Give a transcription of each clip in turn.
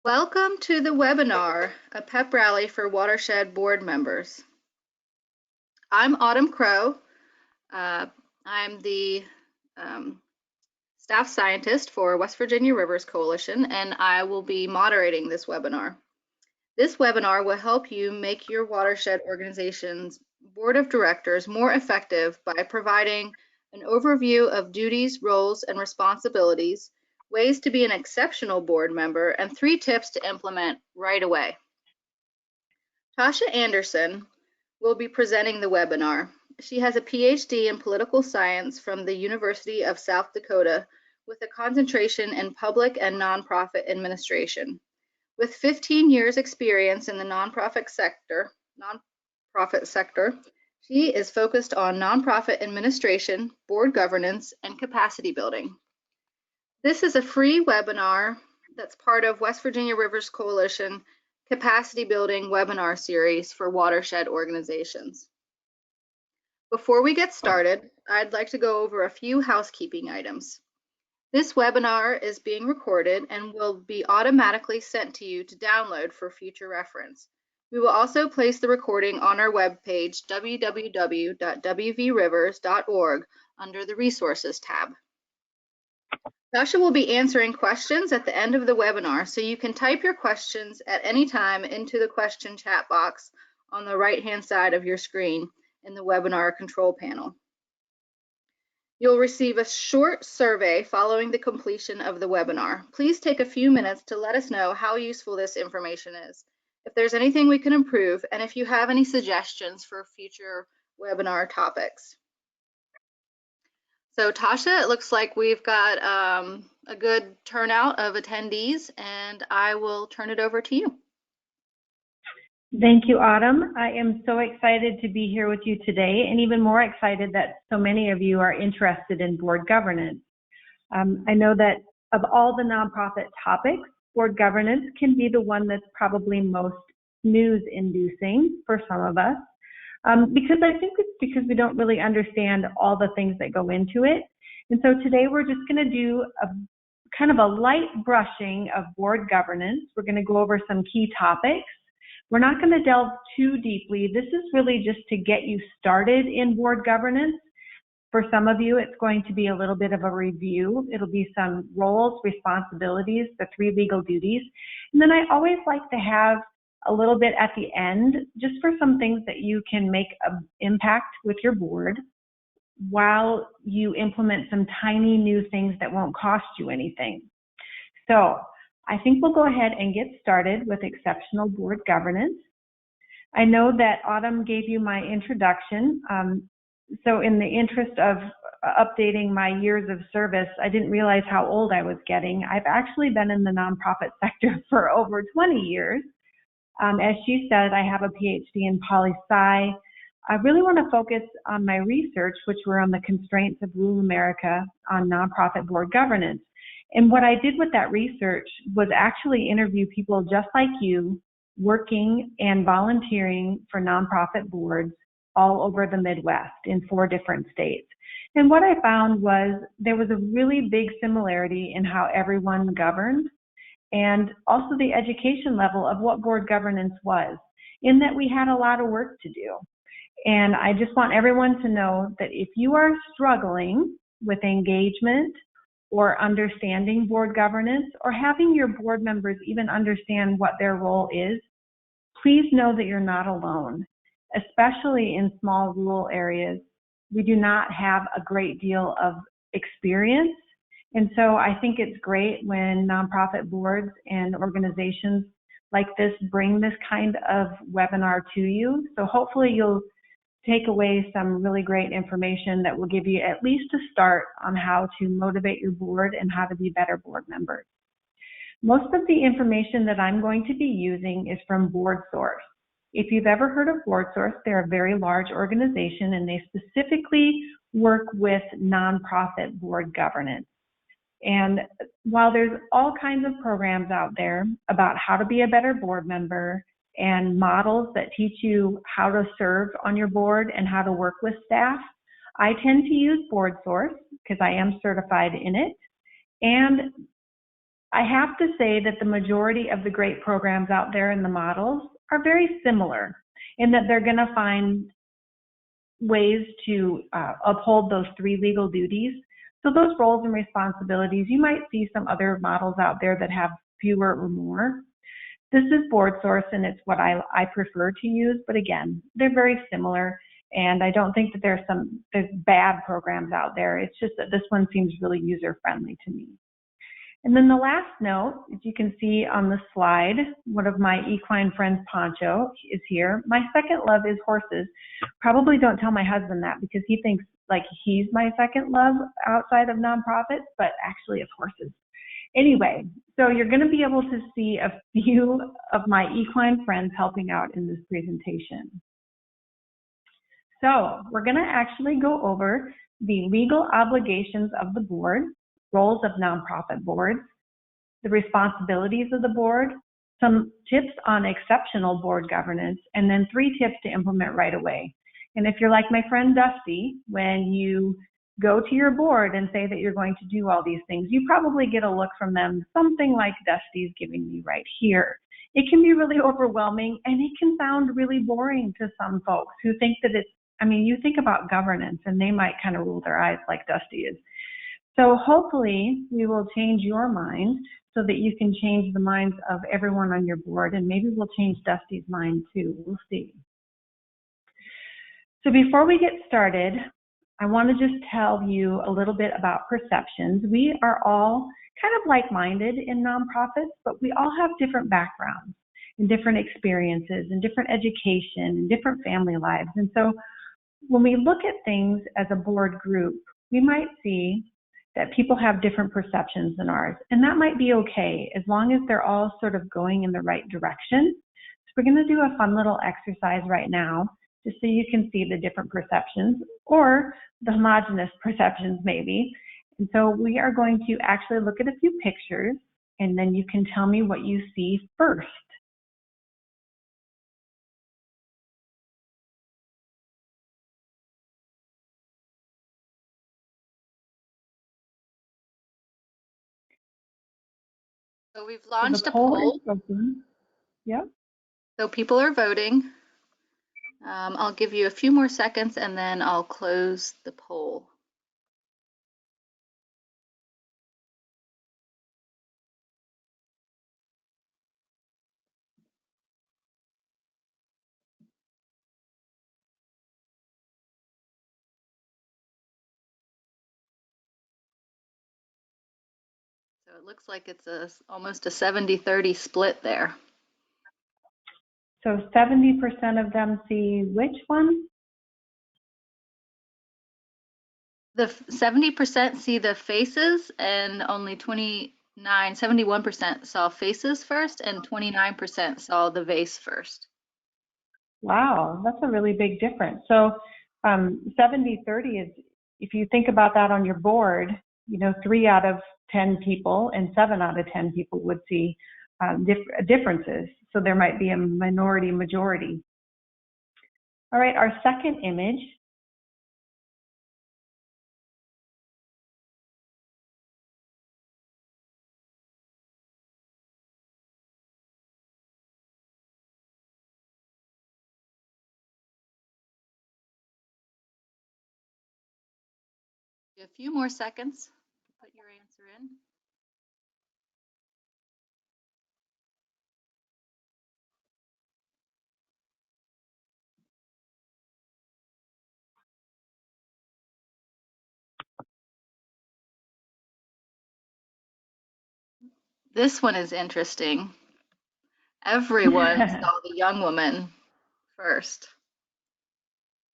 Welcome to the webinar, a pep rally for Watershed board members. I'm Autumn Crow. I'm the staff scientist for West Virginia Rivers Coalition, and I will be moderating this webinar. This webinar will help you make your watershed organization's board of directors more effective by providing an overview of duties, roles, and responsibilities, ways to be an exceptional board member, and 3 tips to implement right away. Tasha Anderson will be presenting the webinar. She has a PhD in political science from the University of South Dakota with a concentration in public and nonprofit administration. With 15 years experience in the nonprofit sector, she is focused on nonprofit administration, board governance, and capacity building. This is a free webinar that's part of West Virginia Rivers Coalition Capacity Building webinar series for watershed organizations. Before we get started, I'd like to go over a few housekeeping items. This webinar is being recorded and will be automatically sent to you to download for future reference. We will also place the recording on our webpage, www.wvrivers.org, under the Resources tab. Tasha will be answering questions at the end of the webinar, so you can type your questions at any time into the question chat box on the right-hand side of your screen in the webinar control panel. You'll receive a short survey following the completion of the webinar. Please take a few minutes to let us know how useful this information is, if there's anything we can improve, and if you have any suggestions for future webinar topics. So Tasha, it looks like we've got a good turnout of attendees, and I will turn it over to you. Thank you, Autumn. I am so excited to be here with you today, and even more excited that so many of you are interested in board governance. I know that of all the nonprofit topics, board governance can be the one that's probably most news-inducing for some of us. Because I think it's because we don't really understand all the things that go into it. And so today we're just going to do a kind of a light brushing of board governance. We're going to go over some key topics. We're not going to delve too deeply. This is really just to get you started in board governance. For some of you, it's going to be a little bit of a review. It'll be some roles, responsibilities, the 3 legal duties. And then I always like to have a little bit at the end, just for some things that you can make an impact with your board while you implement some tiny new things that won't cost you anything. So I think we'll go ahead and get started with exceptional board governance. I know that Autumn gave you my introduction. So in the interest of updating my years of service, I didn't realize how old I was getting. I've actually been in the nonprofit sector for over 20 years. As she said, I have a PhD in poli-sci. I really want to focus on my research, which were on the constraints of rural America on nonprofit board governance. And what I did with that research was actually interview people just like you, working and volunteering for nonprofit boards all over the Midwest in 4 different states. And what I found was there was a really big similarity in how everyone governed, and also the education level of what board governance was, in that we had a lot of work to do. And I just want everyone to know that if you are struggling with engagement or understanding board governance, or having your board members even understand what their role is, please know that you're not alone, especially in small rural areas. We do not have a great deal of experience. And so I think it's great when nonprofit boards and organizations like this bring this kind of webinar to you. So hopefully you'll take away some really great information that will give you at least a start on how to motivate your board and how to be better board members. Most of the information that I'm going to be using is from BoardSource. If you've ever heard of BoardSource, they're a very large organization, and they specifically work with nonprofit board governance. And while there's all kinds of programs out there about how to be a better board member and models that teach you how to serve on your board and how to work with staff, I tend to use BoardSource because I am certified in it. And I have to say that the majority of the great programs out there in the models are very similar in that they're going to find ways to uphold those 3 legal duties. So those roles and responsibilities, you might see some other models out there that have fewer or more. This is BoardSource, and it's what I prefer to use, but again, they're very similar, and I don't think that there's bad programs out there. It's just that this one seems really user-friendly to me. And then the last note, as you can see on the slide, one of my equine friends, Poncho, is here. My second love is horses. Probably don't tell my husband that because he thinks like he's my second love outside of nonprofits, but actually it's horses. Anyway, so you're going to be able to see a few of my equine friends helping out in this presentation. So we're going to actually go over the legal obligations of the board, roles of nonprofit boards, the responsibilities of the board, some tips on exceptional board governance, and then 3 tips to implement right away. And if you're like my friend Dusty, when you go to your board and say that you're going to do all these things, you probably get a look from them, something like Dusty's giving me right here. It can be really overwhelming, and it can sound really boring to some folks who think that it's, I mean, you think about governance and they might kind of roll their eyes like Dusty is. So hopefully we will change your mind so that you can change the minds of everyone on your board, and maybe we'll change Dusty's mind too. We'll see. So before we get started, I want to just tell you a little bit about perceptions. We are all kind of like-minded in nonprofits, but we all have different backgrounds and different experiences and different education and different family lives. And so when we look at things as a board group, we might see that people have different perceptions than ours. And that might be okay, as long as they're all sort of going in the right direction. So we're going to do a fun little exercise right now, just so you can see the different perceptions, or the homogeneous perceptions maybe. And so we are going to actually look at a few pictures, and then you can tell me what you see first. So we've So launched the a poll poll. is open. Yep. So people are voting. I'll give you a few more seconds and then I'll close the poll. So it looks like it's almost a 70-30 split there. So 70% of them see which one? The 70% see the faces, and only 71% saw faces first, and 29% saw the vase first. Wow, that's a really big difference. So 70-30 is, if you think about that on your board, you know, 3 out of 10 people and 7 out of 10 people would see differences. So there might be a minority majority. All right, our second image. A few more seconds to put your answer in. This one is interesting. Everyone saw the young woman first.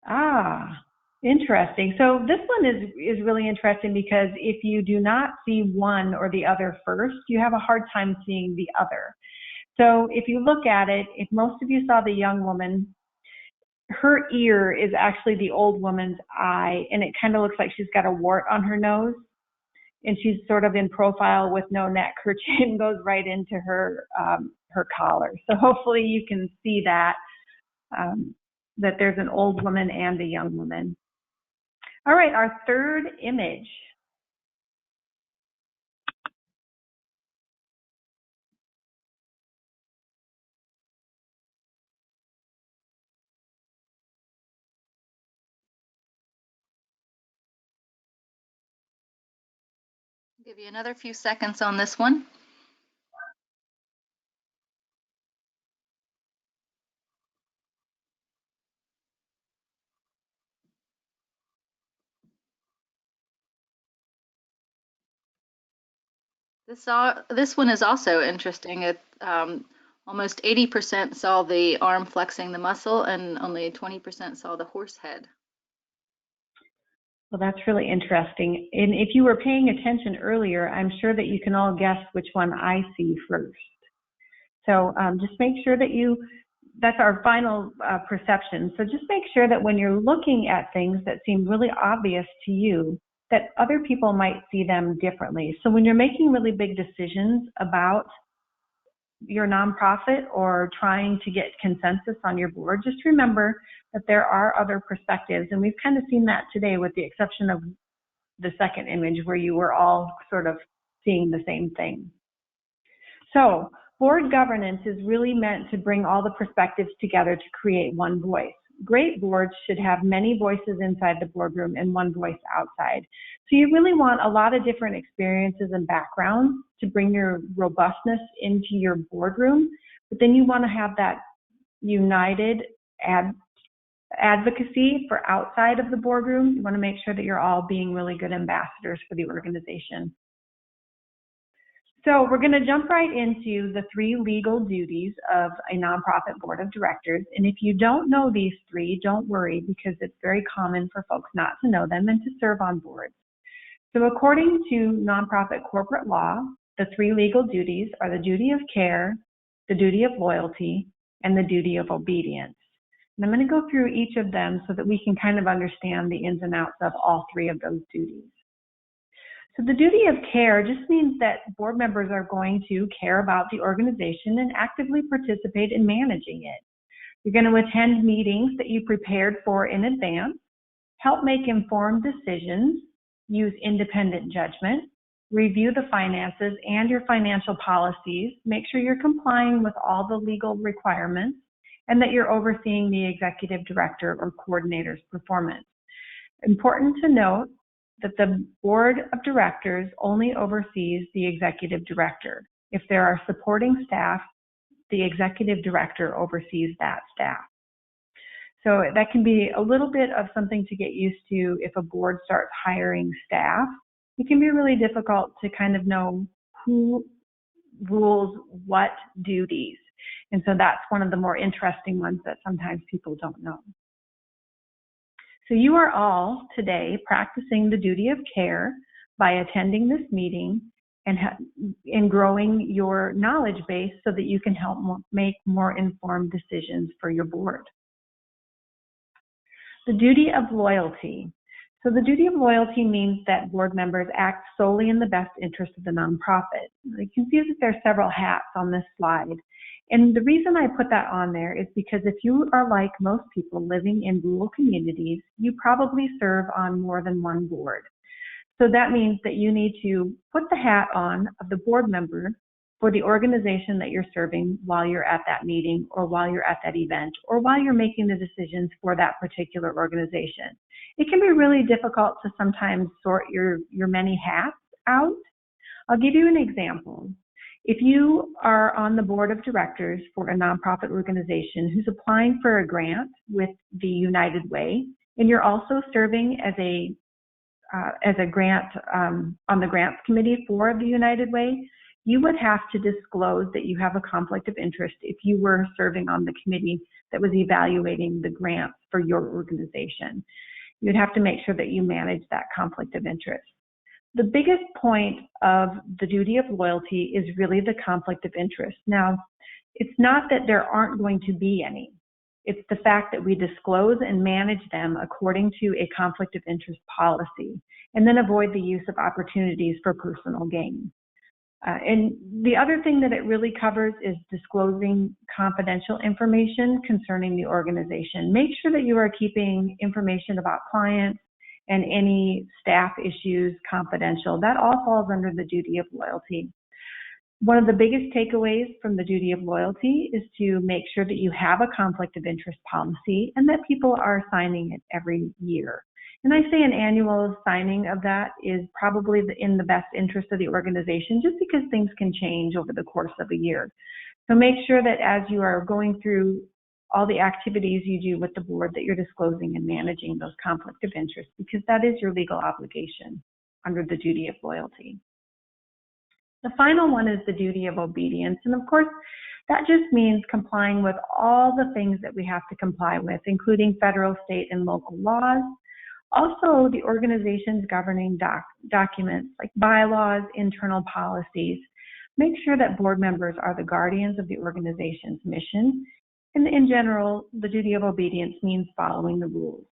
Ah, interesting. So this one is really interesting because if you do not see one or the other first, you have a hard time seeing the other. So if you look at it, if most of you saw the young woman, her ear is actually the old woman's eye, and it kind of looks like she's got a wart on her nose, and she's sort of in profile with no neck. Her chin goes right into her collar. So hopefully you can see that, that there's an old woman and a young woman. All right, our third image. Give you another few seconds on this one. This one is also interesting. Almost 80% saw the arm flexing the muscle and only 20% saw the horse head. Well, that's really interesting. And if you were paying attention earlier, I'm sure that you can all guess which one I see first. So just make sure that that's our final perception. So just make sure that when you're looking at things that seem really obvious to you, that other people might see them differently. So when you're making really big decisions about your nonprofit or trying to get consensus on your board, just remember that there are other perspectives. And we've kind of seen that today with the exception of the second image where you were all sort of seeing the same thing. So board governance is really meant to bring all the perspectives together to create one voice. Great boards should have many voices inside the boardroom and one voice outside. So you really want a lot of different experiences and backgrounds to bring your robustness into your boardroom, but then you want to have that united advocacy for outside of the boardroom. You want to make sure that you're all being really good ambassadors for the organization. So we're going to jump right into the 3 legal duties of a nonprofit board of directors. And if you don't know these 3, don't worry, because it's very common for folks not to know them and to serve on boards. So according to nonprofit corporate law, the 3 legal duties are the duty of care, the duty of loyalty, and the duty of obedience. And I'm going to go through each of them so that we can kind of understand the ins and outs of all 3 of those duties. So the duty of care just means that board members are going to care about the organization and actively participate in managing it. You're going to attend meetings that you prepared for in advance, help make informed decisions, use independent judgment, review the finances and your financial policies, make sure you're complying with all the legal requirements, and that you're overseeing the executive director or coordinator's performance. Important to note that the board of directors only oversees the executive director. If there are supporting staff, the executive director oversees that staff. So that can be a little bit of something to get used to if a board starts hiring staff. It can be really difficult to kind of know who rules what duties. And so that's one of the more interesting ones that sometimes people don't know. So you are all today practicing the duty of care by attending this meeting and growing your knowledge base so that you can help make more informed decisions for your board. The duty of loyalty. So the duty of loyalty means that board members act solely in the best interest of the nonprofit. You can see that there are several hats on this slide. And the reason I put that on there is because if you are like most people living in rural communities, you probably serve on more than one board. So that means that you need to put the hat on of the board member for the organization that you're serving while you're at that meeting or while you're at that event or while you're making the decisions for that particular organization. It can be really difficult to sometimes sort your many hats out. I'll give you an example. If you are on the board of directors for a nonprofit organization who's applying for a grant with the United Way, and you're also serving as a grant on the grants committee for the United Way, you would have to disclose that you have a conflict of interest if you were serving on the committee that was evaluating the grants for your organization. You'd have to make sure that you manage that conflict of interest. The biggest point of the duty of loyalty is really the conflict of interest. Now, it's not that there aren't going to be any. It's the fact that we disclose and manage them according to a conflict of interest policy, and then avoid the use of opportunities for personal gain. And the other thing that it really covers is disclosing confidential information concerning the organization. Make sure that you are keeping information about clients and any staff issues confidential. That all falls under the duty of loyalty. One of the biggest takeaways from the duty of loyalty is to make sure that you have a conflict of interest policy and that people are signing it every year. And I say an annual signing of that is probably in the best interest of the organization, just because things can change over the course of a year. So make sure that as you are going through all the activities you do with the board, that you're disclosing and managing those conflict of interest, because that is your legal obligation under the duty of loyalty. The final one is the duty of obedience. And of course, that just means complying with all the things that we have to comply with, including federal, state, and local laws. Also, the organization's governing documents like bylaws, internal policies. Make sure that board members are the guardians of the organization's mission. And in general, the duty of obedience means following the rules.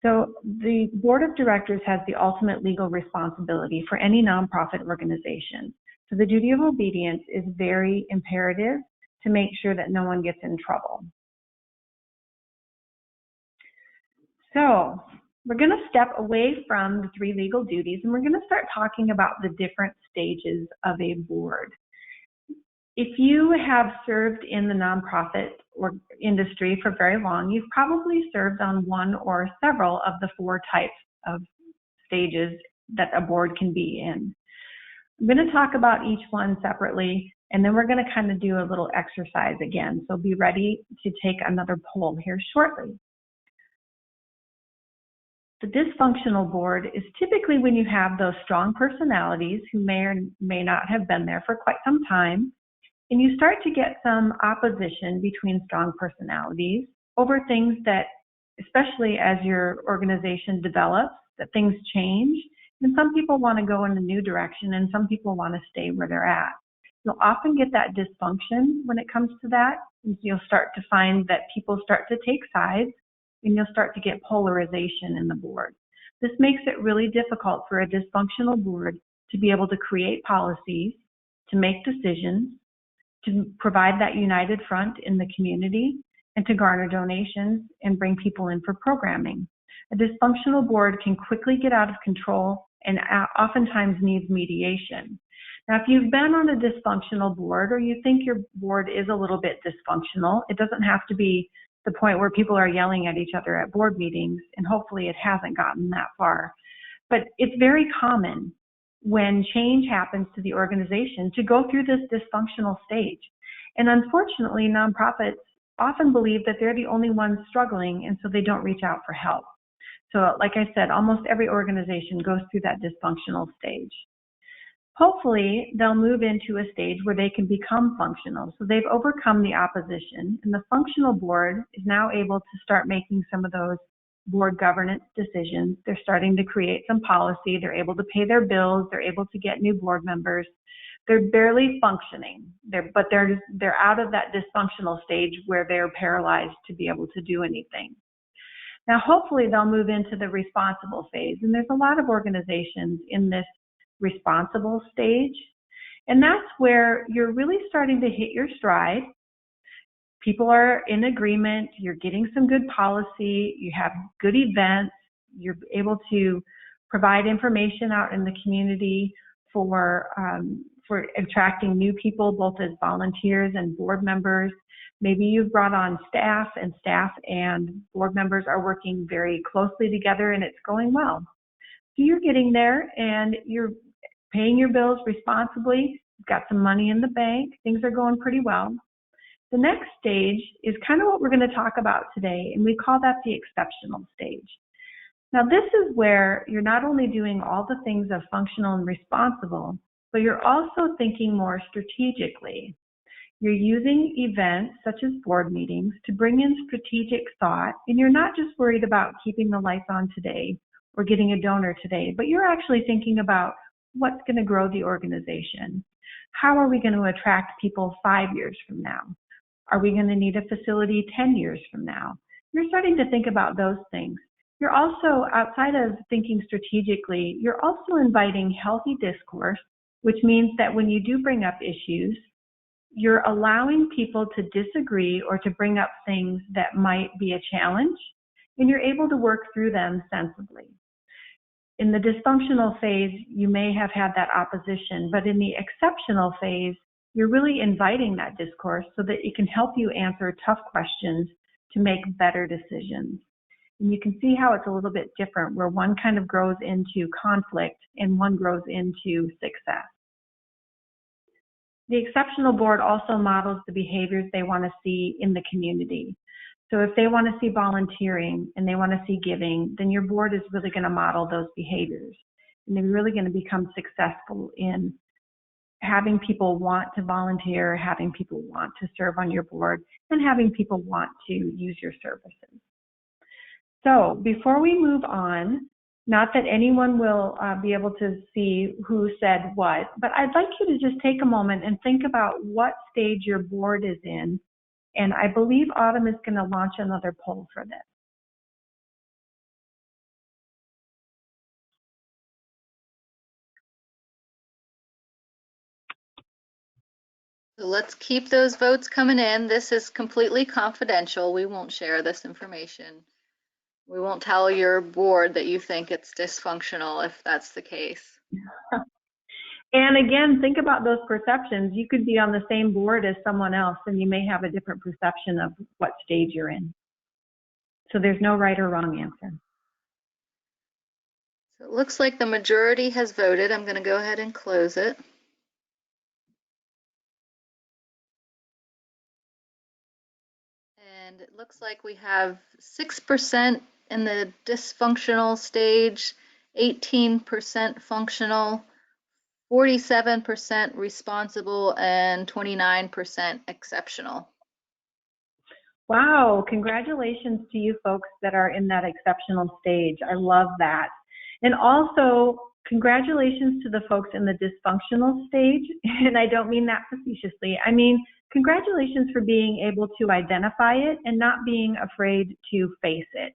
So the board of directors has the ultimate legal responsibility for any nonprofit organization. So the duty of obedience is very imperative to make sure that no one gets in trouble. So we're going to step away from the 3 legal duties, and we're going to start talking about the different stages of a board. If you have served in the nonprofit or industry for very long, you've probably served on one or several of the 4 types of stages that a board can be in. I'm going to talk about each one separately, and then we're going to kind of do a little exercise again. So be ready to take another poll here shortly. The dysfunctional board is typically when you have those strong personalities who may or may not have been there for quite some time, and you start to get some opposition between strong personalities over things that, especially as your organization develops, that things change. And some people want to go in a new direction, and some people want to stay where they're at. You'll often get that dysfunction when it comes to that. You'll start to find that people start to take sides, and you'll start to get polarization in the board. This makes it really difficult for a dysfunctional board to be able to create policies, to make decisions, to provide that united front in the community, and to garner donations and bring people in for programming. A dysfunctional board can quickly get out of control and oftentimes needs mediation. Now, if you've been on a dysfunctional board, or you think your board is a little bit dysfunctional, it doesn't have to be the point where people are yelling at each other at board meetings, and hopefully it hasn't gotten that far. But it's very common when change happens to the organization to go through this dysfunctional stage. And unfortunately, nonprofits often believe that they're the only ones struggling, and so they don't reach out for help. So like I said, almost every organization goes through that dysfunctional stage. Hopefully, they'll move into a stage where they can become functional. So they've overcome the opposition, and the functional board is now able to start making some of those board governance decisions. They're starting to create some policy. They're able to pay their bills. They're able to get new board members. They're barely functioning, but they're out of that dysfunctional stage where they're paralyzed to be able to do anything. Now, hopefully, they'll move into the responsible phase, and there's a lot of organizations in this responsible stage, and that's where you're really starting to hit your stride. People are in agreement, you're getting some good policy, you have good events, you're able to provide information out in the community for attracting new people, both as volunteers and board members. Maybe you've brought on staff and board members are working very closely together, and it's going well. So you're getting there, and you're paying your bills responsibly, you've got some money in the bank, things are going pretty well. The next stage is kind of what we're going to talk about today, and we call that the exceptional stage. Now, this is where you're not only doing all the things of functional and responsible, but you're also thinking more strategically. You're using events such as board meetings to bring in strategic thought, and you're not just worried about keeping the lights on today or getting a donor today, but you're actually thinking about what's going to grow the organization. How are we going to attract people 5 years from now? Are we going to need a facility 10 years from now? You're starting to think about those things. You're also, outside of thinking strategically, you're also inviting healthy discourse, which means that when you do bring up issues, you're allowing people to disagree or to bring up things that might be a challenge, and you're able to work through them sensibly. In the dysfunctional phase, you may have had that opposition, but in the exceptional phase, you're really inviting that discourse so that it can help you answer tough questions to make better decisions. And you can see how it's a little bit different, where one kind of grows into conflict and one grows into success. The exceptional board also models the behaviors they want to see in the community. So if they want to see volunteering and they want to see giving, then your board is really going to model those behaviors. And they're really going to become successful in having people want to volunteer, having people want to serve on your board, and having people want to use your services. So before we move on, not that anyone will be able to see who said what, but I'd like you to just take a moment and think about what stage your board is in. And I believe Autumn is going to launch another poll for this. So let's keep those votes coming in. This is completely confidential. We won't share this information. We won't tell your board that you think it's dysfunctional if that's the case. And again, think about those perceptions. You could be on the same board as someone else and you may have a different perception of what stage you're in. So there's no right or wrong answer. So it looks like the majority has voted. I'm going to go ahead and close it. And it looks like we have 6% in the dysfunctional stage, 18% functional, 47% responsible, and 29% exceptional. Wow, congratulations to you folks that are in that exceptional stage. I love that. And also, congratulations to the folks in the dysfunctional stage. And I don't mean that facetiously. I mean, congratulations for being able to identify it and not being afraid to face it.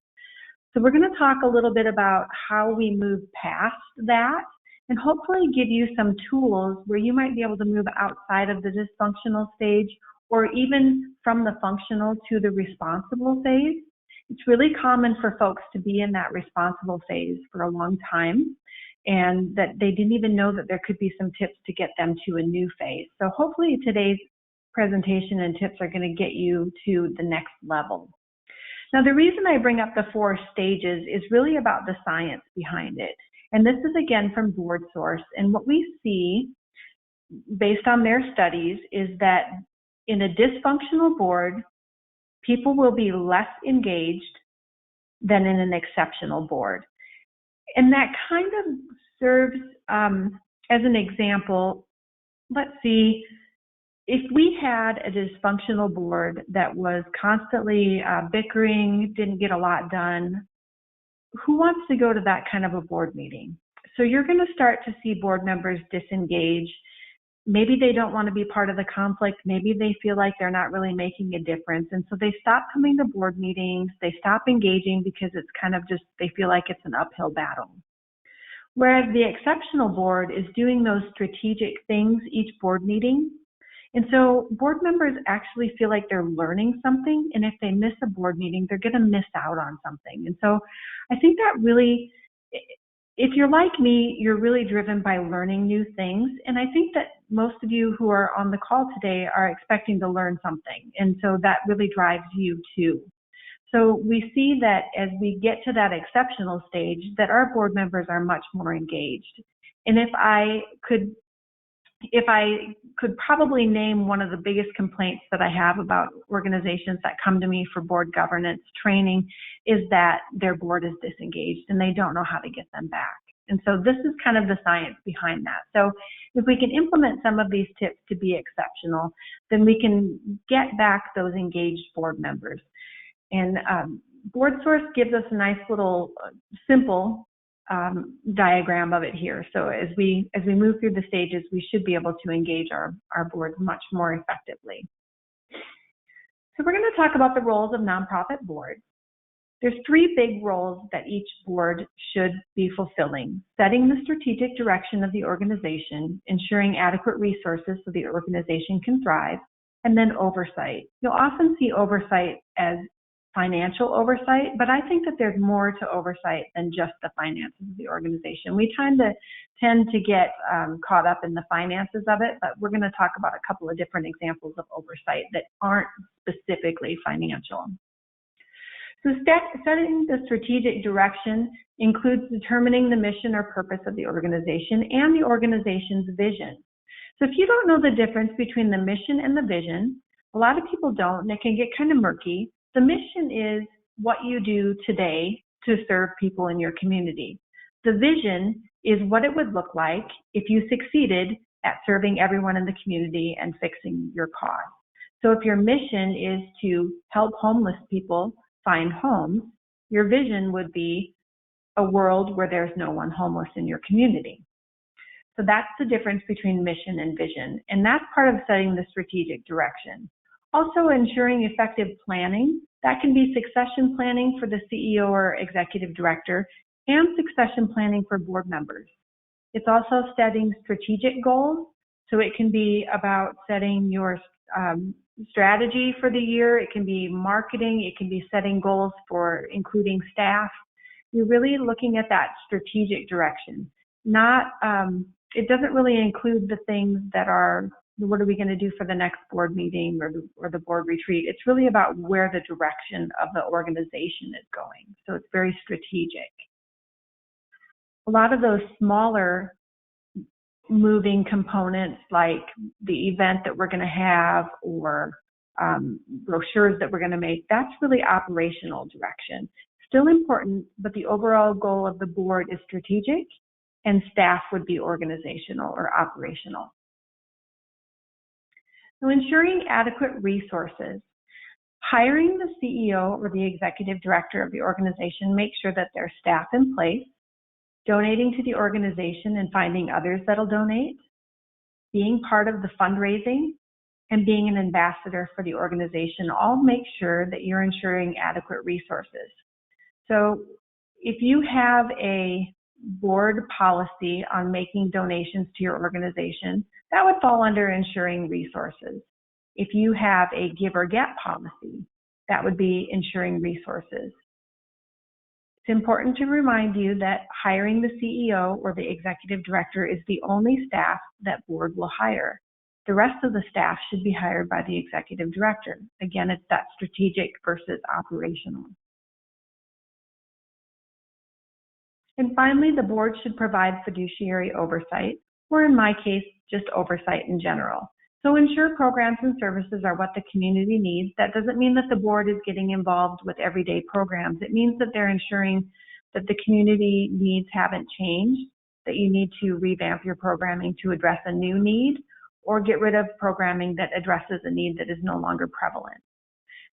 So we're going to talk a little bit about how we move past that and hopefully give you some tools where you might be able to move outside of the dysfunctional stage or even from the functional to the responsible phase. It's really common for folks to be in that responsible phase for a long time and that they didn't even know that there could be some tips to get them to a new phase. So hopefully today's presentation and tips are going to get you to the next level. Now, the reason I bring up the 4 stages is really about the science behind it. And this is again from BoardSource. And what we see based on their studies is that in a dysfunctional board, people will be less engaged than in an exceptional board. And that kind of serves as an example. Let's see, if we had a dysfunctional board that was constantly bickering, didn't get a lot done, who wants to go to that kind of a board meeting? So you're going to start to see board members disengage. Maybe they don't want to be part of the conflict. Maybe they feel like they're not really making a difference. And so they stop coming to board meetings. They stop engaging because it's kind of just, they feel like it's an uphill battle. Whereas the exceptional board is doing those strategic things each board meeting. And so board members actually feel like they're learning something. And if they miss a board meeting, they're going to miss out on something. And so I think that really, if you're like me, you're really driven by learning new things. And I think that most of you who are on the call today are expecting to learn something. And so that really drives you too. So we see that as we get to that exceptional stage, that our board members are much more engaged. And if I could probably name one of the biggest complaints that I have about organizations that come to me for board governance training is that their board is disengaged and they don't know how to get them back. And so this is kind of the science behind that. So if we can implement some of these tips to be exceptional, then we can get back those engaged board members. And BoardSource gives us a nice little simple diagram of it here. So as we move through the stages, we should be able to engage our board much more effectively. So we're going to talk about the roles of nonprofit boards. There's 3 big roles that each board should be fulfilling: setting the strategic direction of the organization, ensuring adequate resources so the organization can thrive, and then oversight. You'll often see oversight as financial oversight, but I think that there's more to oversight than just the finances of the organization. We tend to get caught up in the finances of it, but we're going to talk about a couple of different examples of oversight that aren't specifically financial. So setting the strategic direction includes determining the mission or purpose of the organization and the organization's vision. So if you don't know the difference between the mission and the vision, a lot of people don't, and it can get kind of murky. The mission is what you do today to serve people in your community. The vision is what it would look like if you succeeded at serving everyone in the community and fixing your cause. So if your mission is to help homeless people find homes, your vision would be a world where there's no one homeless in your community. So that's the difference between mission and vision, and that's part of setting the strategic direction. Also, ensuring effective planning. That can be succession planning for the CEO or executive director and succession planning for board members. It's also setting strategic goals. So it can be about setting your strategy for the year. It can be marketing. It can be setting goals for including staff. You're really looking at that strategic direction. It doesn't really include the things that are, what are we going to do for the next board meeting or the board retreat? It's really about where the direction of the organization is going. So it's very strategic. A lot of those smaller moving components, like the event that we're going to have or brochures that we're going to make, that's really operational direction. Still important, but the overall goal of the board is strategic, and staff would be organizational or operational. So ensuring adequate resources. Hiring the CEO or the executive director of the organization makes sure that there's staff in place, donating to the organization and finding others that'll donate, being part of the fundraising, and being an ambassador for the organization all make sure that you're ensuring adequate resources. So if you have a board policy on making donations to your organization, that would fall under ensuring resources. If you have a give or get policy, that would be ensuring resources. It's important to remind you that hiring the CEO or the executive director is the only staff that board will hire. The rest of the staff should be hired by the executive director. Again, it's that strategic versus operational. And finally, the board should provide fiduciary oversight, or in my case, just oversight in general. So ensure programs and services are what the community needs. That doesn't mean that the board is getting involved with everyday programs. It means that they're ensuring that the community needs haven't changed, that you need to revamp your programming to address a new need, or get rid of programming that addresses a need that is no longer prevalent.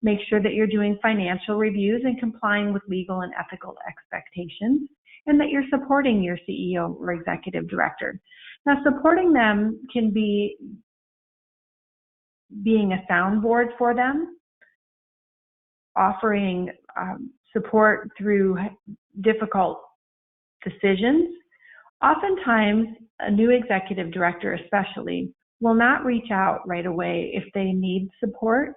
Make sure that you're doing financial reviews and complying with legal and ethical expectations, and that you're supporting your CEO or executive director. Now, supporting them can be being a soundboard for them, offering support through difficult decisions. Oftentimes, a new executive director especially will not reach out right away if they need support.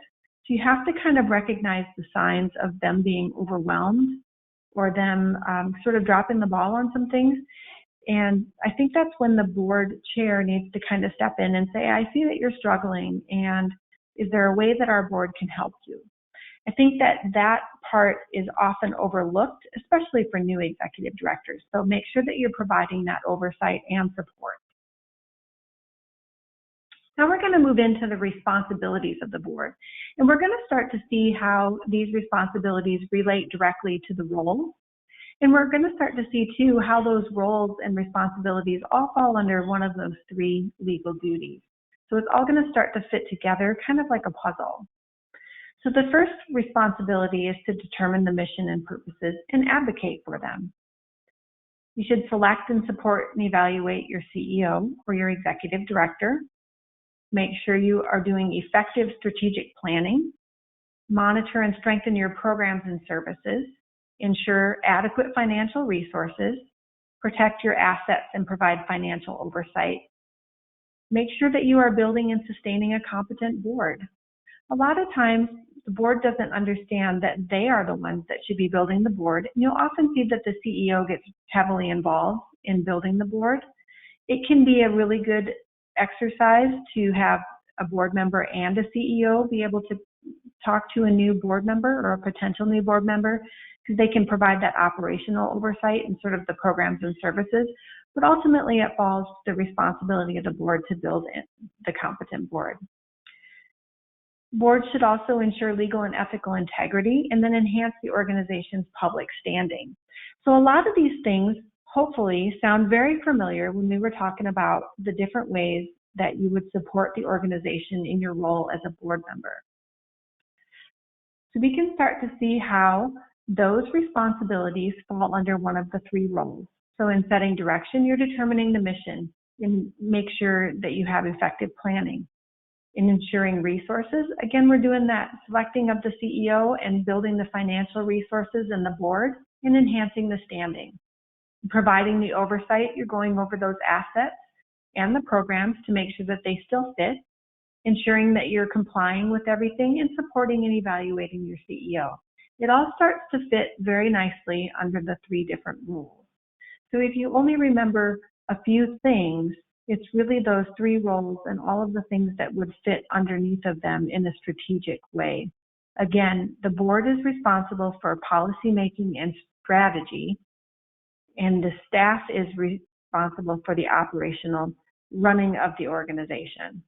So you have to kind of recognize the signs of them being overwhelmed or them sort of dropping the ball on some things. And I think that's when the board chair needs to kind of step in and say, I see that you're struggling, and is there a way that our board can help you? I think that part is often overlooked, especially for new executive directors. So make sure that you're providing that oversight and support. Now we're going to move into the responsibilities of the board, and we're going to start to see how these responsibilities relate directly to the roles. And we're going to start to see too how those roles and responsibilities all fall under one of those three legal duties. So it's all going to start to fit together, kind of like a puzzle. So the first responsibility is to determine the mission and purposes and advocate for them. You should select and support and evaluate your CEO or your executive director. Make sure you are doing effective strategic planning. Monitor and strengthen your programs and services. Ensure adequate financial resources. Protect your assets and provide financial oversight. Make sure that you are building and sustaining a competent board. A lot of times, the board doesn't understand that they are the ones that should be building the board. You'll often see that the CEO gets heavily involved in building the board. It can be a really good exercise to have a board member and a CEO be able to talk to a new board member or a potential new board member, because they can provide that operational oversight and sort of the programs and services. But ultimately, it falls to the responsibility of the board to build the competent board. Boards should also ensure legal and ethical integrity and then enhance the organization's public standing. So a lot of these things hopefully sound very familiar when we were talking about the different ways that you would support the organization in your role as a board member. So we can start to see how those responsibilities fall under one of the three roles. So in setting direction, you're determining the mission and make sure that you have effective planning. In ensuring resources, again, we're doing that selecting of the CEO and building the financial resources in the board and enhancing the standing. Providing the oversight, you're going over those assets and the programs to make sure that they still fit, ensuring that you're complying with everything, and supporting and evaluating your CEO. It all starts to fit very nicely under the three different roles. So if you only remember a few things, it's really those three roles and all of the things that would fit underneath of them in a strategic way. Again, the board is responsible for policy making and strategy, and the staff is responsible for the operational running of the organization.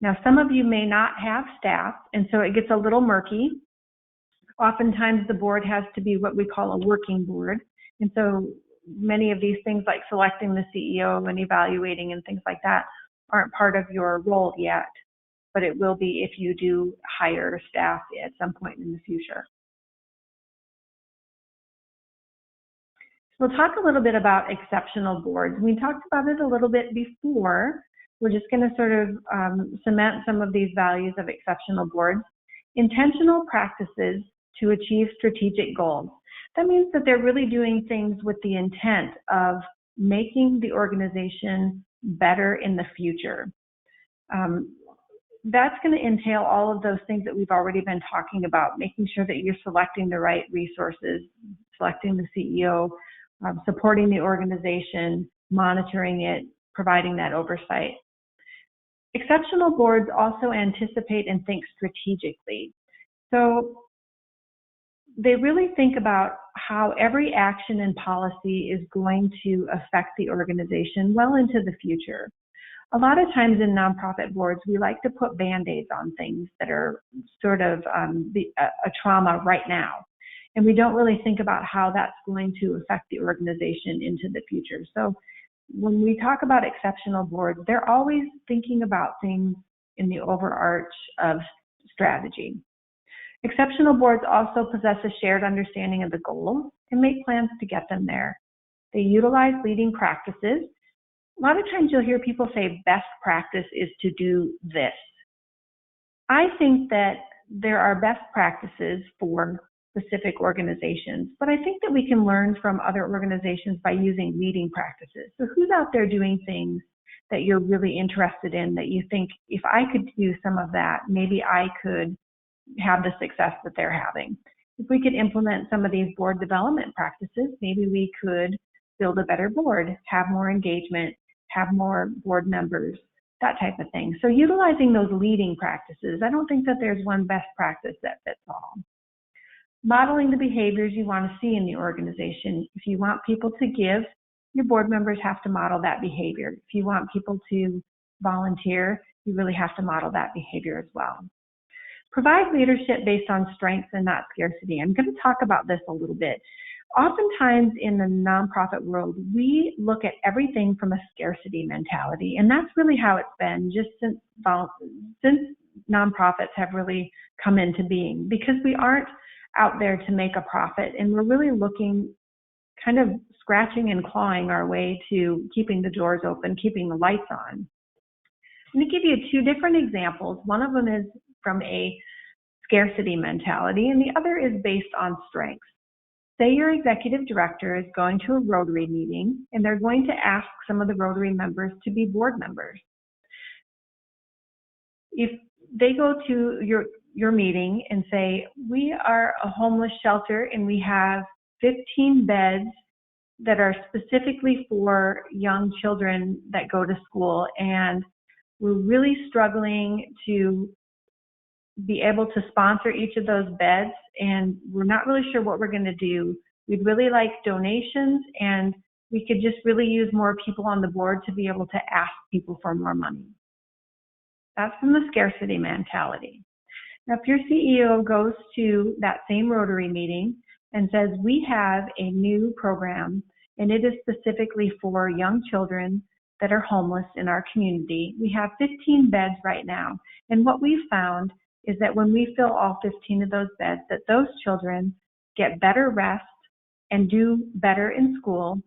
Now, some of you may not have staff, and so it gets a little murky. Oftentimes, the board has to be what we call a working board, and so many of these things like selecting the CEO and evaluating and things like that aren't part of your role yet, but it will be if you do hire staff at some point in the future. We'll talk a little bit about exceptional boards. We talked about it a little bit before. We're just going to sort of cement some of these values of exceptional boards. Intentional practices to achieve strategic goals. That means that they're really doing things with the intent of making the organization better in the future. That's going to entail all of those things that we've already been talking about, making sure that you're selecting the right resources, selecting the CEO, supporting the organization, monitoring it, providing that oversight. Exceptional boards also anticipate and think strategically. So they really think about how every action and policy is going to affect the organization well into the future. A lot of times in nonprofit boards, we like to put Band-Aids on things that are sort of a trauma right now. And we don't really think about how that's going to affect the organization into the future. So when we talk about exceptional boards, they're always thinking about things in the overarch of strategy. Exceptional boards also possess a shared understanding of the goals and make plans to get them there. They utilize leading practices. A lot of times you'll hear people say best practice is to do this. I think that there are best practices for specific organizations, but I think that we can learn from other organizations by using leading practices. So who's out there doing things that you're really interested in that you think, if I could do some of that, maybe I could have the success that they're having. If we could implement some of these board development practices, maybe we could build a better board, have more engagement, have more board members, that type of thing. So utilizing those leading practices, I don't think that there's one best practice that fits all. Modeling the behaviors you want to see in the organization. If you want people to give, your board members have to model that behavior. If you want people to volunteer, you really have to model that behavior as well. Provide leadership based on strengths and not scarcity. I'm going to talk about this a little bit. Oftentimes in the nonprofit world, we look at everything from a scarcity mentality, and that's really how it's been just since nonprofits have really come into being, because we aren't out there to make a profit, and we're really looking, kind of scratching and clawing our way to keeping the doors open, keeping the lights on. I'm going to give you two different examples. One of them is from a scarcity mentality, and the other is based on strengths. Say your executive director is going to a Rotary meeting, and they're going to ask some of the Rotary members to be board members. If they go to your meeting and say, we are a homeless shelter and we have 15 beds that are specifically for young children that go to school, and we're really struggling to be able to sponsor each of those beds, and we're not really sure what we're going to do. We'd really like donations, and we could just really use more people on the board to be able to ask people for more money. That's from the scarcity mentality. Now, if your CEO goes to that same Rotary meeting and says, we have a new program, and it is specifically for young children that are homeless in our community. We have 15 beds right now. And what we've found is that when we fill all 15 of those beds, that those children get better rest and do better in school,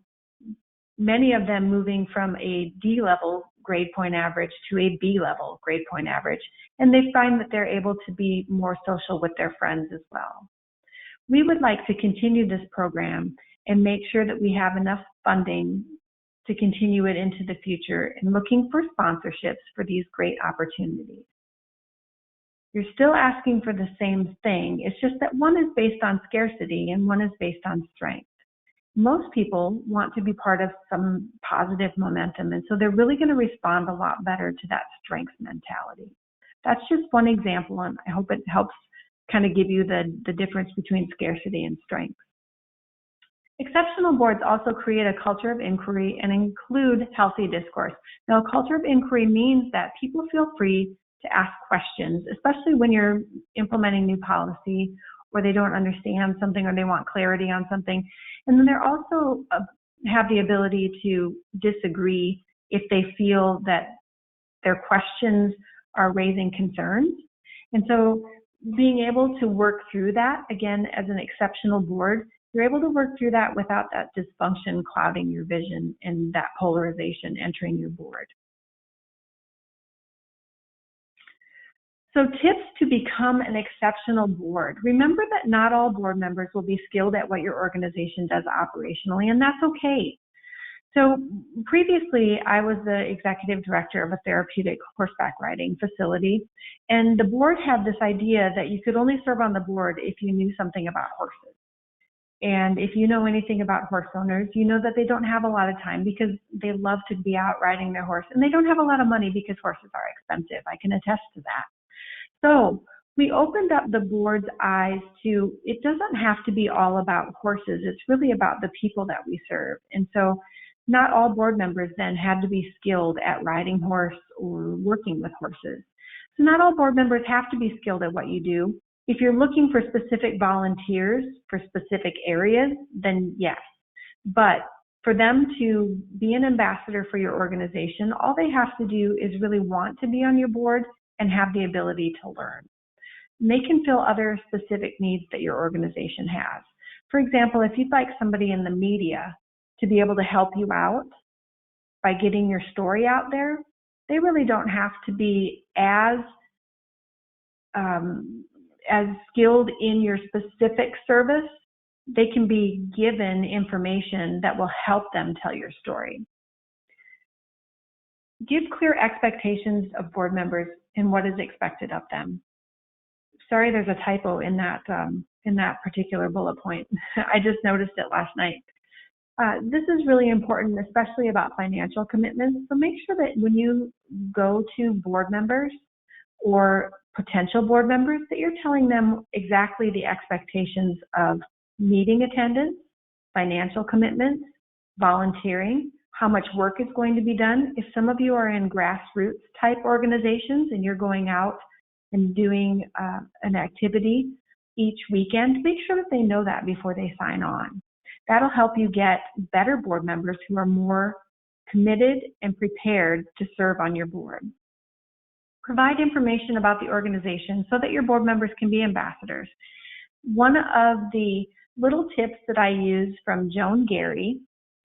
many of them moving from a D level grade point average to a B level grade point average. And they find that they're able to be more social with their friends as well. We would like to continue this program and make sure that we have enough funding to continue it into the future, and looking for sponsorships for these great opportunities. You're still asking for the same thing. It's just that one is based on scarcity and one is based on strength. Most people want to be part of some positive momentum, and so they're really going to respond a lot better to that strength mentality. That's just one example, and I hope it helps kind of give you the difference between scarcity and strength. Exceptional boards also create a culture of inquiry and include healthy discourse. Now, a culture of inquiry means that people feel free to ask questions, especially when you're implementing new policy or they don't understand something or they want clarity on something. And then they're also have the ability to disagree if they feel that their questions are raising concerns. And so being able to work through that, again, as an exceptional board, you're able to work through that without that dysfunction clouding your vision and that polarization entering your board. So tips to become an exceptional board. Remember that not all board members will be skilled at what your organization does operationally, and that's okay. So previously, I was the executive director of a therapeutic horseback riding facility, and the board had this idea that you could only serve on the board if you knew something about horses. And if you know anything about horse owners, you know that they don't have a lot of time because they love to be out riding their horse, and they don't have a lot of money because horses are expensive. I can attest to that. So we opened up the board's eyes to, it doesn't have to be all about horses. It's really about the people that we serve. And so not all board members then had to be skilled at riding horse or working with horses. So not all board members have to be skilled at what you do. If you're looking for specific volunteers for specific areas, then yes. But for them to be an ambassador for your organization, all they have to do is really want to be on your board and have the ability to learn. And they can fill other specific needs that your organization has. For example, if you'd like somebody in the media to be able to help you out by getting your story out there, they really don't have to be as skilled in your specific service. They can be given information that will help them tell your story. Give clear expectations of board members and what is expected of them. Sorry, there's a typo in that particular bullet point. I just noticed it last night. This is really important, especially about financial commitments. So make sure that when you go to board members or potential board members, that you're telling them exactly the expectations of meeting attendance, financial commitments, volunteering, how much work is going to be done. If some of you are in grassroots type organizations and you're going out and doing an activity each weekend, make sure that they know that before they sign on. That'll help you get better board members who are more committed and prepared to serve on your board. Provide information about the organization so that your board members can be ambassadors. One of the little tips that I use from Joan Gary,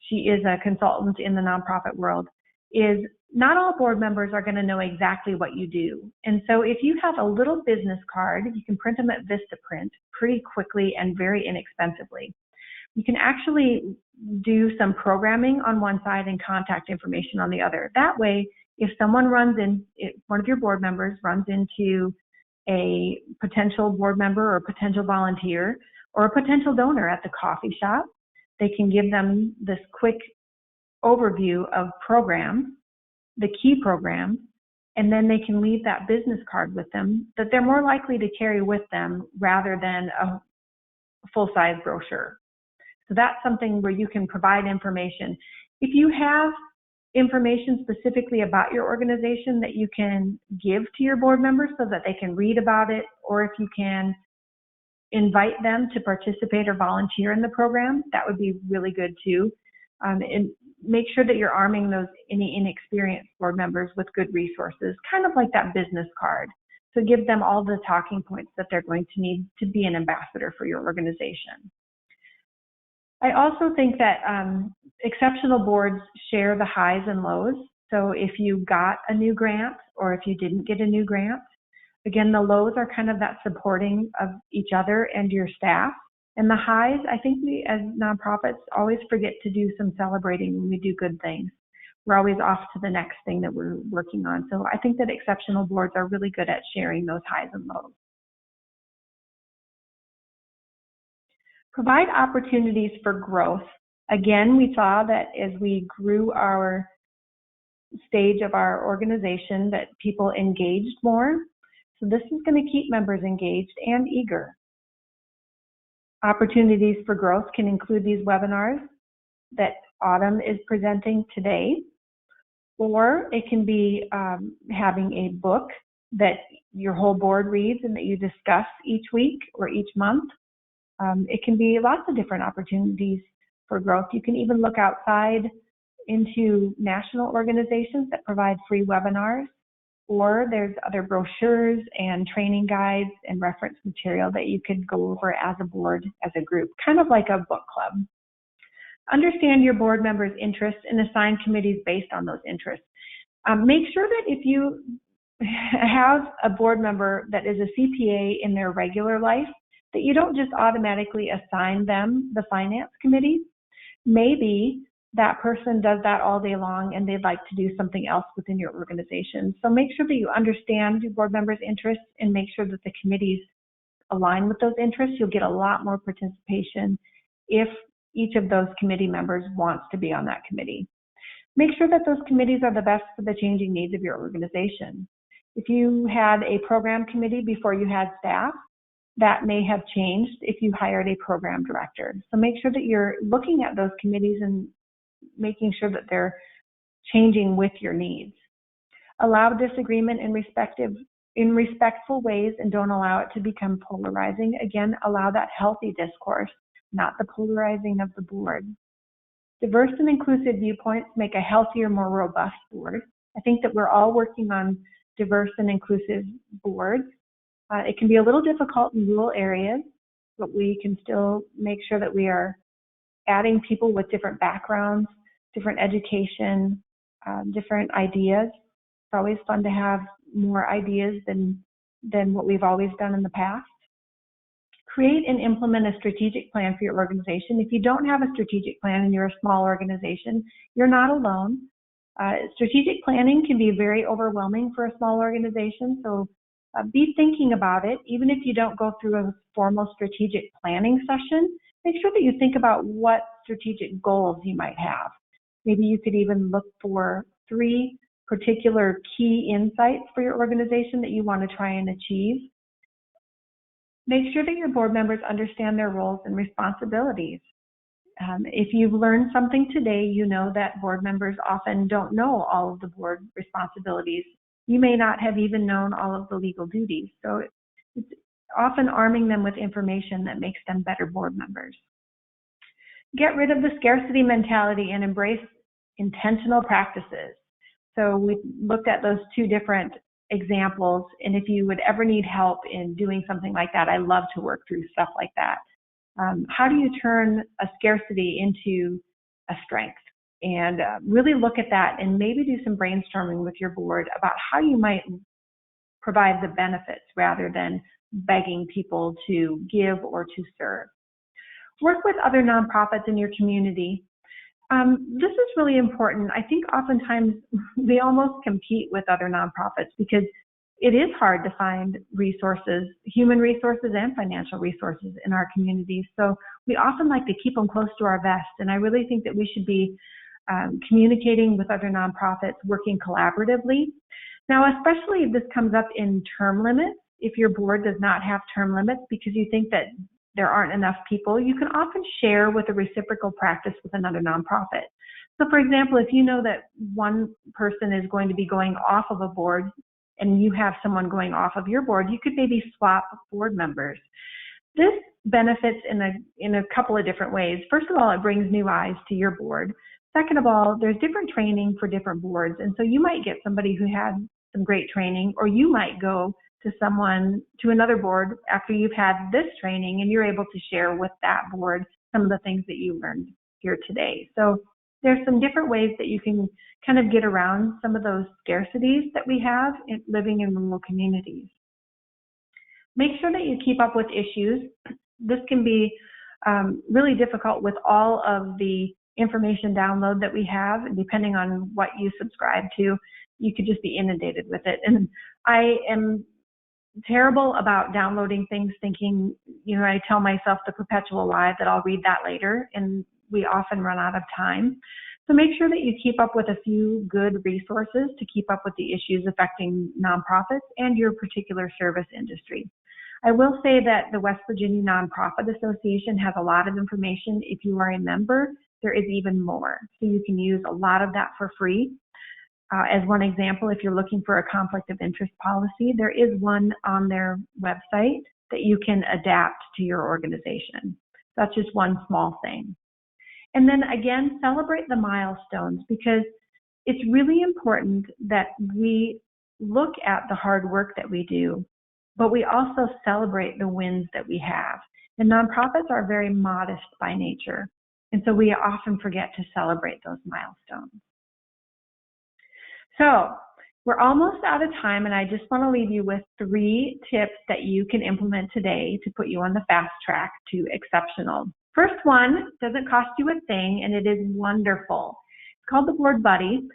she is a consultant in the nonprofit world, is not all board members are going to know exactly what you do. And so if you have a little business card, you can print them at Vistaprint pretty quickly and very inexpensively. You can actually do some programming on one side and contact information on the other. That way, if someone one of your board members runs into a potential board member or potential volunteer or a potential donor at the coffee shop, they can give them this quick overview of programs, the key programs, and then they can leave that business card with them that they're more likely to carry with them rather than a full-size brochure. So that's something where you can provide information. If you have information specifically about your organization that you can give to your board members so that they can read about it, or if you can invite them to participate or volunteer in the program, that would be really good too. And make sure that you're arming any inexperienced board members with good resources, kind of like that business card. So give them all the talking points that they're going to need to be an ambassador for your organization. I also think that exceptional boards share the highs and lows. So if you got a new grant or if you didn't get a new grant, again, the lows are kind of that supporting of each other and your staff. And the highs, I think we as nonprofits always forget to do some celebrating when we do good things. We're always off to the next thing that we're working on. So I think that exceptional boards are really good at sharing those highs and lows. Provide opportunities for growth. Again, we saw that as we grew our stage of our organization that people engaged more. So this is going to keep members engaged and eager. Opportunities for growth can include these webinars that Autumn is presenting today, or it can be having a book that your whole board reads and that you discuss each week or each month. It can be lots of different opportunities for growth. You can even look outside into national organizations that provide free webinars, or there's other brochures and training guides and reference material that you could go over as a board, as a group, kind of like a book club. Understand your board members' interests and assign committees based on those interests. Make sure that if you have a board member that is a CPA in their regular life, that you don't just automatically assign them the finance committee. Maybe that person does that all day long and they'd like to do something else within your organization. So make sure that you understand your board members' interests and make sure that the committees align with those interests. You'll get a lot more participation if each of those committee members wants to be on that committee. Make sure that those committees are the best for the changing needs of your organization. If you had a program committee before you had staff, that may have changed if you hired a program director. So make sure that you're looking at those committees and making sure that they're changing with your needs. Allow disagreement in respectful ways and don't allow it to become polarizing. Again, allow that healthy discourse, not the polarizing of the board. Diverse and inclusive viewpoints make a healthier, more robust board. I think that we're all working on diverse and inclusive boards. It can be a little difficult in rural areas, but we can still make sure that we are adding people with different backgrounds, different education, different ideas. It's always fun to have more ideas than what we've always done in the past. Create and implement a strategic plan for your organization. If you don't have a strategic plan and you're a small organization, you're not alone. Strategic planning can be very overwhelming for a small organization, so be thinking about it. Even if you don't go through a formal strategic planning session, make sure that you think about what strategic goals you might have. Maybe you could even look for 3 particular key insights for your organization that you want to try and achieve. Make sure that your board members understand their roles and responsibilities. If you've learned something today, you know that board members often don't know all of the board responsibilities. You may not have even known all of the legal duties. So it's often arming them with information that makes them better board members. Get rid of the scarcity mentality and embrace intentional practices. So we looked at those 2 different examples, and if you would ever need help in doing something like that, I love to work through stuff like that. How do you turn a scarcity into a strength? And really look at that and maybe do some brainstorming with your board about how you might provide the benefits rather than begging people to give or to serve. Work with other nonprofits in your community. This is really important. I think oftentimes we almost compete with other nonprofits because it is hard to find resources, human resources and financial resources in our communities. So we often like to keep them close to our vest. And I really think that we should be communicating with other nonprofits, working collaboratively. Now, especially if this comes up in term limits, if your board does not have term limits because you think that there aren't enough people, you can often share with a reciprocal practice with another nonprofit. So for example, if you know that one person is going to be going off of a board and you have someone going off of your board, you could maybe swap board members. This benefits in a couple of different ways. First of all, it brings new eyes to your board. Second of all, there's different training for different boards. And so you might get somebody who had some great training, or you might go to another board after you've had this training and you're able to share with that board some of the things that you learned here today. So there's some different ways that you can kind of get around some of those scarcities that we have in living in rural communities. Make sure that you keep up with issues. This can be really difficult with all of the information download that we have, depending on what you subscribe to. You could just be inundated with it. And I am terrible about downloading things thinking, I tell myself the perpetual lie that I'll read that later, and we often run out of time. So make sure that you keep up with a few good resources to keep up with the issues affecting nonprofits and your particular service industry. I will say that the West Virginia Nonprofit Association has a lot of information. If you are a member, there is even more. So you can use a lot of that for free. As one example, if you're looking for a conflict of interest policy, there is one on their website that you can adapt to your organization. That's just one small thing. And then again, celebrate the milestones, because it's really important that we look at the hard work that we do, but we also celebrate the wins that we have. And nonprofits are very modest by nature, and so we often forget to celebrate those milestones. So we're almost out of time, and I just want to leave you with 3 tips that you can implement today to put you on the fast track to exceptional. First one doesn't cost you a thing, and it is wonderful. It's called the Board Buddy.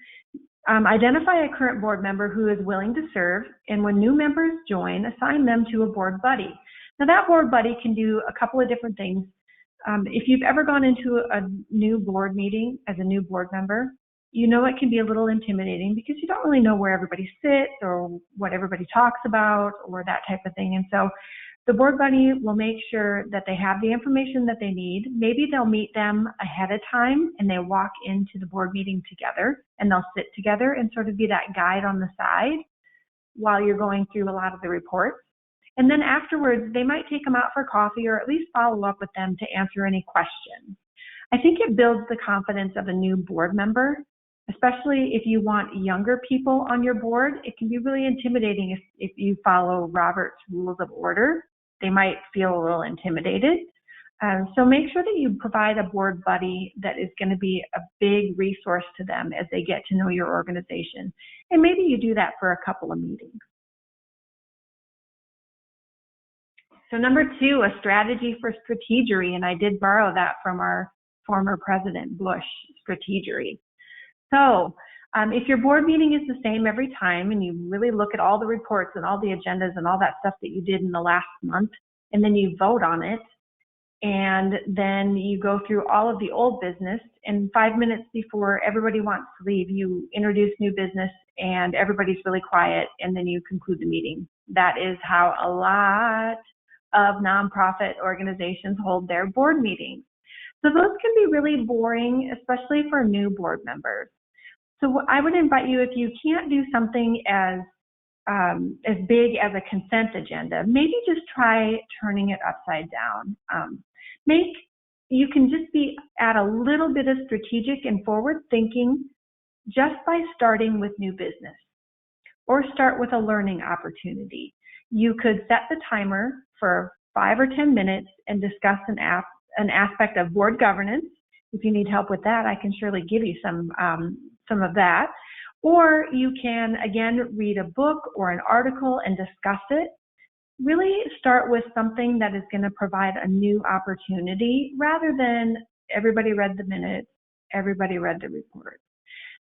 Identify a current board member who is willing to serve, and when new members join, assign them to a Board Buddy. Now that Board Buddy can do a couple of different things. If you've ever gone into a new board meeting as a new board member, you know it can be a little intimidating because you don't really know where everybody sits or what everybody talks about or that type of thing. And so the Board Buddy will make sure that they have the information that they need. Maybe they'll meet them ahead of time and they walk into the board meeting together and they'll sit together and sort of be that guide on the side while you're going through a lot of the reports. And then afterwards, they might take them out for coffee or at least follow up with them to answer any questions. I think it builds the confidence of a new board member, especially if you want younger people on your board. It can be really intimidating if you follow Robert's Rules of Order. They might feel a little intimidated. So make sure that you provide a board buddy that is going to be a big resource to them as they get to know your organization. And maybe you do that for a couple of meetings. So number 2, a strategy for strategery, and I did borrow that from our former president, Bush, strategery. So if your board meeting is the same every time and you really look at all the reports and all the agendas and all that stuff that you did in the last month, and then you vote on it, and then you go through all of the old business, and 5 minutes before everybody wants to leave, you introduce new business and everybody's really quiet, and then you conclude the meeting. That is how a lot of nonprofit organizations hold their board meetings. So those can be really boring, especially for new board members. So I would invite you, if you can't do something as big as a consent agenda, maybe just try turning it upside down. You can just be at a little bit of strategic and forward thinking just by starting with new business, or start with a learning opportunity. You could set the timer for 5 or 10 minutes and discuss an aspect of board governance. If you need help with that, I can surely give you some of that. Or you can, again, read a book or an article and discuss it. Really start with something that is going to provide a new opportunity rather than everybody read the minutes, everybody read the report.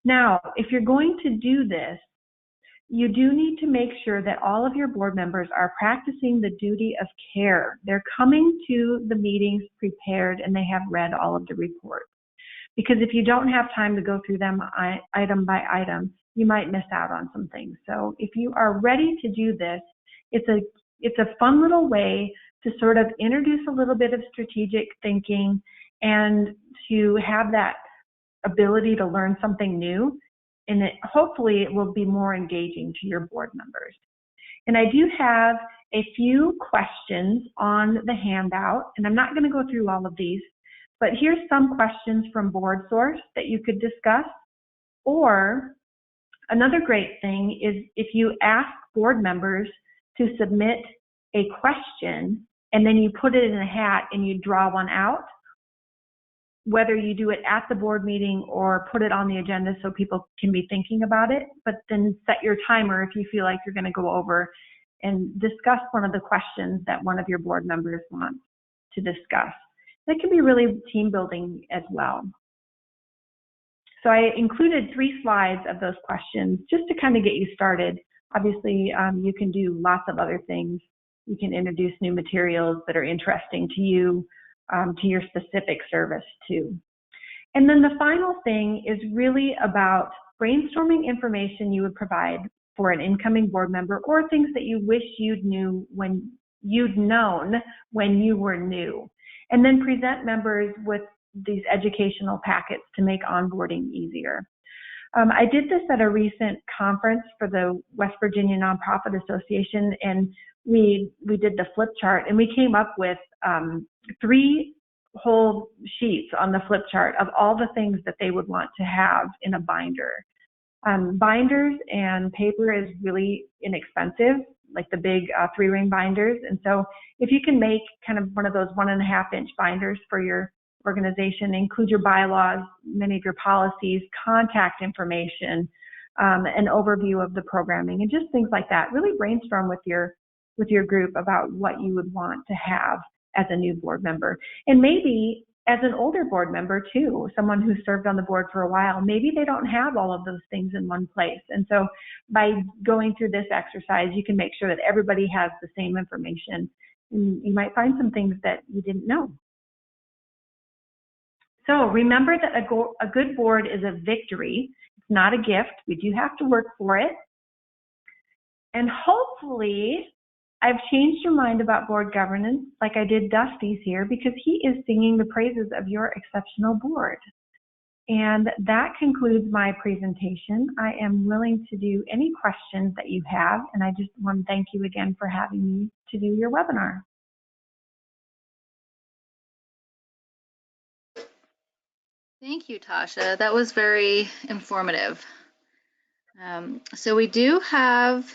Now, if you're going to do this, you do need to make sure that all of your board members are practicing the duty of care. They're coming to the meetings prepared and they have read all of the reports. because if you don't have time to go through them item by item, you might miss out on some things. So if you are ready to do this, it's a fun little way to sort of introduce a little bit of strategic thinking and to have that ability to learn something new, and hopefully it will be more engaging to your board members. And I do have a few questions on the handout, and I'm not going to go through all of these, but here's some questions from BoardSource that you could discuss. Or another great thing is if you ask board members to submit a question and then you put it in a hat and you draw one out, whether you do it at the board meeting or put it on the agenda so people can be thinking about it, but then set your timer if you feel like you're going to go over and discuss one of the questions that one of your board members wants to discuss. That can be really team building as well. So I included 3 slides of those questions just to kind of get you started. Obviously, you can do lots of other things. You can introduce new materials that are interesting to you, to your specific service too. And then the final thing is really about brainstorming information you would provide for an incoming board member, or things that you wish you'd known when you were new. And then present members with these educational packets to make onboarding easier. I did this at a recent conference for the West Virginia Nonprofit Association, and we did the flip chart, and we came up with 3 whole sheets on the flip chart of all the things that they would want to have in a binder. Binders and paper is really inexpensive, like the big 3-ring binders. And so if you can make kind of one of those 1.5-inch binders for your organization, include your bylaws, many of your policies, contact information, an overview of the programming, and just things like that. Really brainstorm with your group about what you would want to have as a new board member. And maybe as an older board member too, someone who served on the board for a while, maybe they don't have all of those things in one place. And so by going through this exercise, you can make sure that everybody has the same information. And you might find some things that you didn't know. So remember that a good board is a victory. It's not a gift. We do have to work for it. And hopefully I've changed your mind about board governance like I did Dusty's here, because he is singing the praises of your exceptional board. And that concludes my presentation. I am willing to do any questions that you have, and I just want to thank you again for having me to do your webinar. Thank you, Tasha. That was very informative. So we do have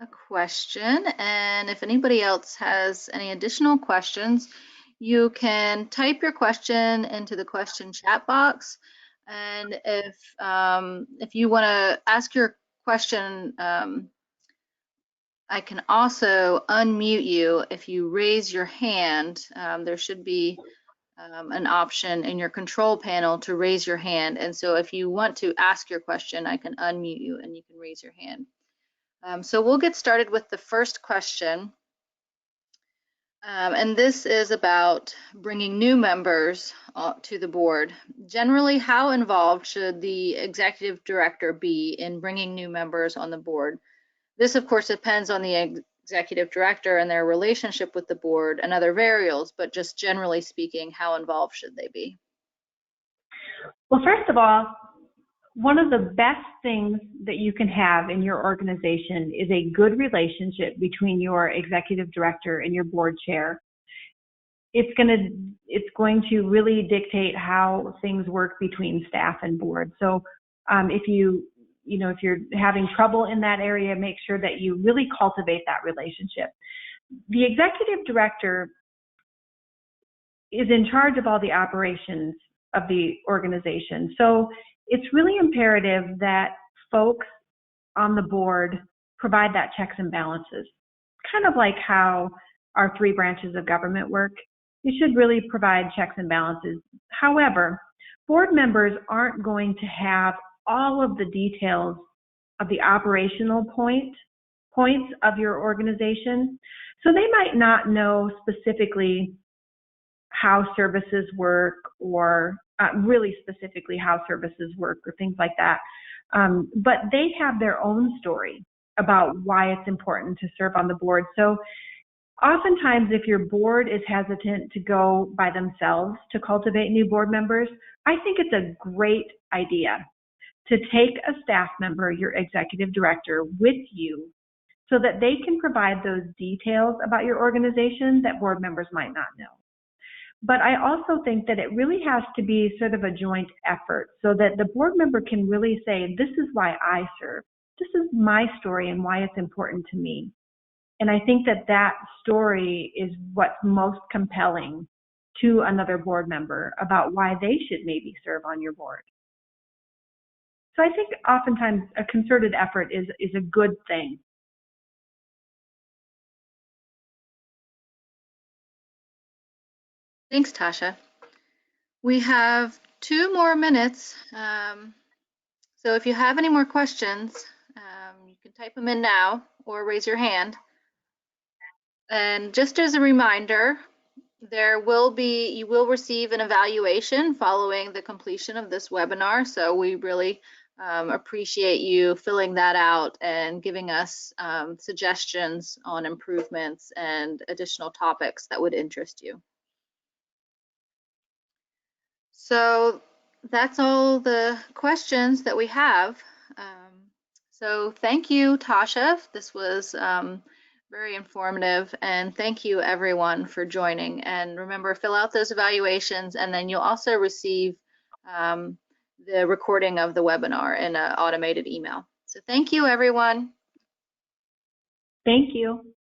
a question, and if anybody else has any additional questions, you can type your question into the question chat box. And if you want to ask your question, I can also unmute you if you raise your hand. There should be an option in your control panel to raise your hand. And so if you want to ask your question, I can unmute you and you can raise your hand. So we'll get started with the first question. And this is about bringing new members to the board. Generally, how involved should the executive director be in bringing new members on the board? This, of course, depends on the executive director and their relationship with the board and other variables, but just generally speaking, how involved should they be? Well, first of all, one of the best things that you can have in your organization is a good relationship between your executive director and your board chair. It's going to really dictate how things work between staff and board. So if you're having trouble in that area, make sure that you really cultivate that relationship. The executive director is in charge of all the operations of the organization. So it's really imperative that folks on the board provide that checks and balances, kind of like how our 3 branches of government work. You should really provide checks and balances. However, board members aren't going to have all of the details of the operational points of your organization. So they might not know specifically how services work or really specifically how services work or things like that. But they have their own story about why it's important to serve on the board. So oftentimes, if your board is hesitant to go by themselves to cultivate new board members, I think it's a great idea to take a staff member, your executive director, with you so that they can provide those details about your organization that board members might not know. But I also think that it really has to be sort of a joint effort so that the board member can really say, this is why I serve. This is my story and why it's important to me. And I think that that story is what's most compelling to another board member about why they should maybe serve on your board. So I think oftentimes a concerted effort is a good thing. Thanks, Tasha. We have 2 more minutes. So if you have any more questions, you can type them in now or raise your hand. And just as a reminder, you will receive an evaluation following the completion of this webinar. So we really appreciate you filling that out and giving us suggestions on improvements and additional topics that would interest you. So that's all the questions that we have. So thank you, Tasha. This was very informative, and thank you everyone for joining. And remember, fill out those evaluations, and then you'll also receive the recording of the webinar in an automated email. So thank you, everyone. Thank you.